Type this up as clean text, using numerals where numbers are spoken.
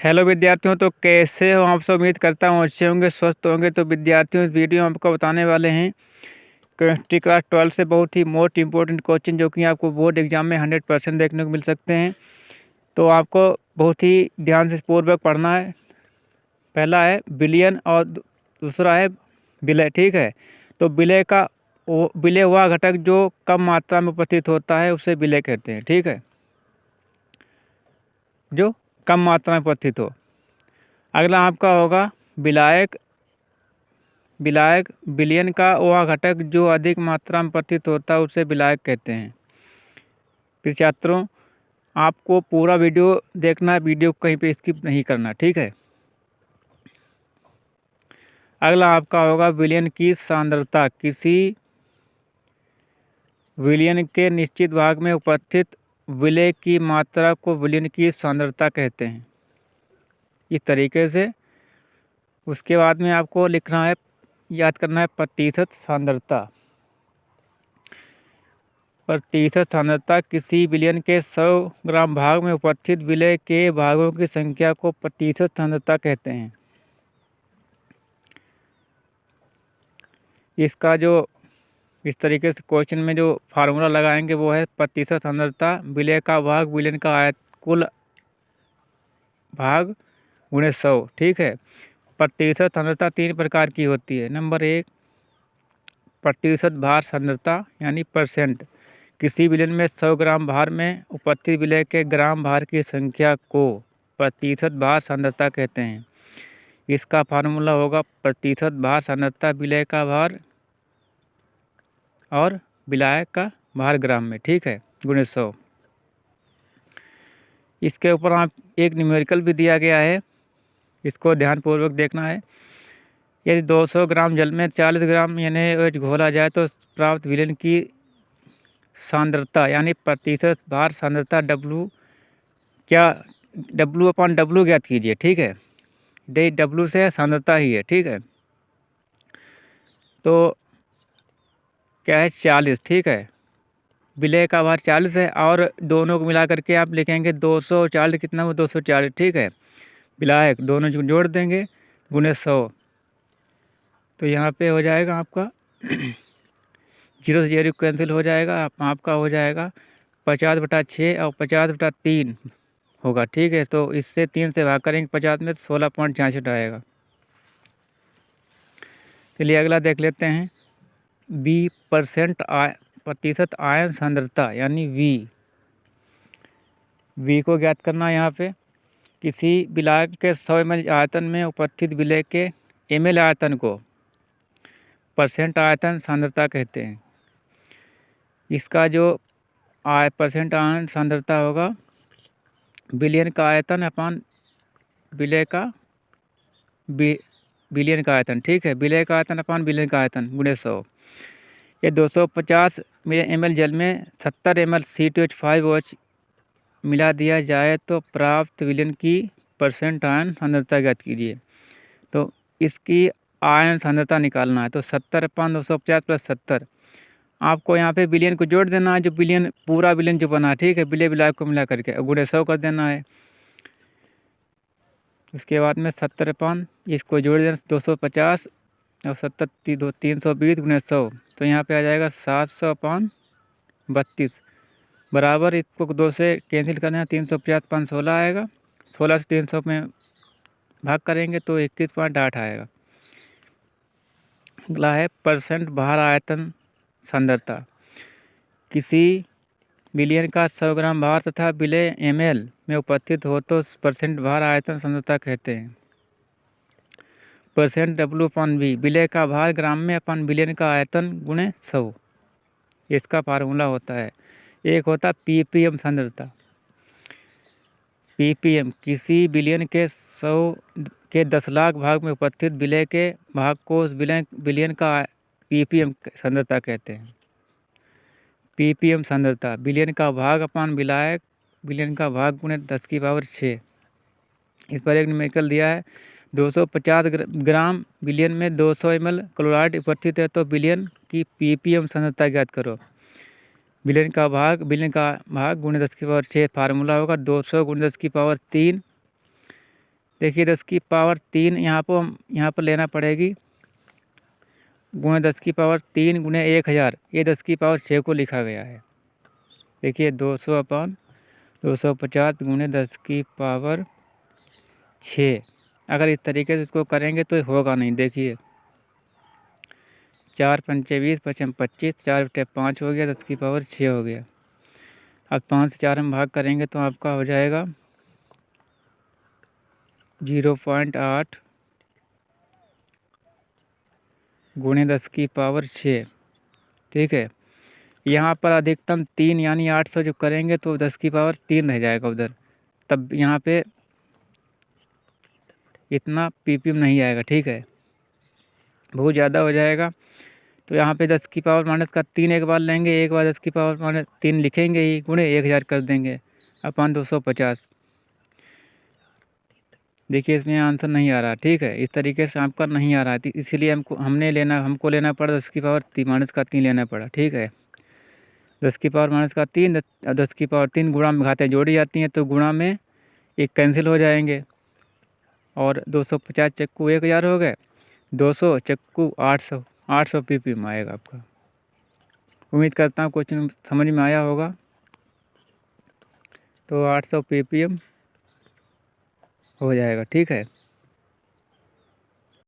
Hello विद्यार्थियों, तो कैसे हो आप सब। उम्मीद करता हूँ अच्छे होंगे, स्वस्थ होंगे। तो विद्यार्थियों, इस वीडियो में आपको बताने वाले हैं केमिस्ट्री क्लास 12 से बहुत ही मोस्ट इंपॉर्टेंट क्वेश्चन जो कि आपको बोर्ड एग्जाम में 100% देखने को मिल सकते हैं। तो आपको बहुत ही ध्यान से पूर्वक पढ़ना है। पहला है बिलियन और दूसरा है विलय। ठीक है, तो विलय हुआ घटक जो कम मात्रा में उपस्थित होता है उसे विलय कहते हैं। ठीक है, जो कम मात्रा में उपस्थित हो। अगला आपका होगा विलायक। विलयन का वह घटक जो अधिक मात्रा में उपस्थित होता है उसे विलायक कहते हैं। फिर छात्रों, आपको पूरा वीडियो देखना है, वीडियो कहीं पे स्किप नहीं करना। ठीक है। अगला आपका होगा विलयन की सांद्रता। किसी विलयन के निश्चित भाग में उपस्थित विलय की मात्रा को विलयन की सांद्रता कहते हैं। इस तरीके से उसके बाद में आपको लिखना है, याद करना है प्रतिशत सांद्रता। प्रतिशत सांद्रता किसी विलयन के 100 ग्राम भाग में उपस्थित विलय के भागों की संख्या को प्रतिशत सांद्रता कहते हैं। इसका जो इस तरीके से क्वेश्चन में जो फार्मूला लगाएंगे वो है प्रतिशत सांद्रता विलय का भाग विलयन का कुल भाग गुणे 100। ठीक है। प्रतिशत सांद्रता 3 प्रकार की होती है। नंबर 1, प्रतिशत भार सांद्रता यानी परसेंट। किसी विलयन में 100 ग्राम भार में उपस्थित विलय के ग्राम भार की संख्या को प्रतिशत भार सांद्रता कहते हैं। इसका फार्मूला होगा प्रतिशत भार सांद्रता विलय का भार और विलायक का भार ग्राम में। ठीक है, गुणे 100। इसके ऊपर आप एक न्यूमेरिकल भी दिया गया है, इसको ध्यानपूर्वक देखना है। यदि 200 ग्राम जल में 40 ग्राम यानी घोला जाए तो प्राप्त विलयन की सांद्रता यानी प्रतिशत भार सांद्रता W/W ज्ञात कीजिए। ठीक है, W से सांद्रता ही है। ठीक है, तो क्या है 40। ठीक है, विलय का भार 40 है और दोनों को मिला करके आप लिखेंगे 240 कितना हो 240। ठीक है, विलायक दोनों जोड़ देंगे गुणे 100। तो यहाँ पे हो जाएगा आपका 0 से 0 कैंसिल हो जाएगा। आपका हो जाएगा 50/6 और 50/3 होगा। ठीक है, तो इससे 3 से भाग करेंगे 50 में, 16.66 आएगा। चलिए अगला देख लेते हैं। प्रतिशत आयन सांद्रता यानी V को ज्ञात करना। यहाँ पे किसी विलायक के 100 ml आयतन में उपस्थित विलय के ml आयतन को परसेंट आयतन सांद्रता कहते हैं। इसका जो परसेंट आयन सांद्रता होगा विलयन का आयतन अपान विलय का विलयन का आयतन। ठीक है, विलय का आयतन अपान विलयन का आयतन गुणे 100। ये 250 ml जल में 70 ml C2H5OH मिला दिया जाए तो प्राप्त विलयन की परसेंट आयन सांद्रता ज्ञात कीजिए। तो इसकी आयन सांद्रता निकालना है। तो 70/250 + 70। आपको यहाँ पे विलयन को जोड़ देना है, जो विलयन पूरा विलयन जो बना है। ठीक है, विलय विलायक को मिला करके गुणे 100 कर देना है। उसके बाद में 70 इसको जोड़ देना 250 और 70 320 गुणे 100। तो यहाँ पे आ जाएगा 700/32 बराबर। इसको 2 से कैंसिल करना है, 350 5 16 आएगा। 16 से 300 में भाग करेंगे तो 21.8 आएगा। अगला है परसेंट भार आयतन सांद्रता। किसी विलयन का 100 ग्राम भार तथा विलय ml में उपस्थित हो तो परसेंट भार आयतन सांद्रता कहते हैं। परसेंट W/V विलय का भार ग्राम में अपन विलयन का आयतन गुणे 100। इसका फार्मूला होता है, एक होता ppm सांद्रता। ppm किसी विलयन के 100 के 10 लाख भाग में उपस्थित विलय के भाग को उस विलयन का ppm सांद्रता कहते हैं। ppm सांद्रता विलयन का भाग अपान विलयन का भाग गुणे 10⁶। इस पर एक न्यूमेरिकल दिया है। 250 ग्राम विलयन में 200 ml क्लोराइड उपस्थित है तो विलयन की ppm सांद्रता ज्ञात करो। विलयन का भाग गुणे 10⁶। फार्मूला होगा 200 × 10⁻³ देखिए 10 की पावर 3 यहाँ पर लेना पड़ेगी, गुणे 10 की पावर 3 गुणे 1000, ये 10 की पावर 6 को लिखा गया है। देखिए 200/250 गुणे 10 की पावर 6। अगर इस तरीके से इसको करेंगे तो होगा नहीं। देखिए 4 पंचे 20, 5 25, 4 बटे 5 हो गया, 10 की पावर 6 हो गया। अब 5 से 4 में भाग करेंगे तो आपका हो जाएगा 0.8 गुणे 10 की पावर 6। ठीक है, यहाँ पर अधिकतम 3 यानी 800 जब करेंगे तो 10 की पावर 3 रह जाएगा उधर, तब यहाँ पे इतना पीपीएम नहीं आएगा। ठीक है, बहुत ज़्यादा हो जाएगा। तो यहाँ पे 10 की पावर -3 एक बार लेंगे, एक बार 10 की पावर -3 लिखेंगे ही, गुणे 1000 कर देंगे अपन 250। देखिए इसमें आंसर नहीं आ रहा। ठीक है, इस तरीके से आपका नहीं आ रहा है, इसीलिए हमको लेना पड़ा 10 की पावर -3 लेना पड़ा। ठीक है, 10 की पावर -3, 10 की पावर 3 गुणा में घातें जोड़ी जाती हैं तो गुणा में एक कैंसिल हो जाएंगे, और 250 चक्कू 1000 हो गए, 200 चक्कू 800, 800 पीपीएम आएगा आपका। उम्मीद करता हूँ क्वेश्चन समझ में आया होगा। तो 800 पीपीएम हो जाएगा। ठीक है।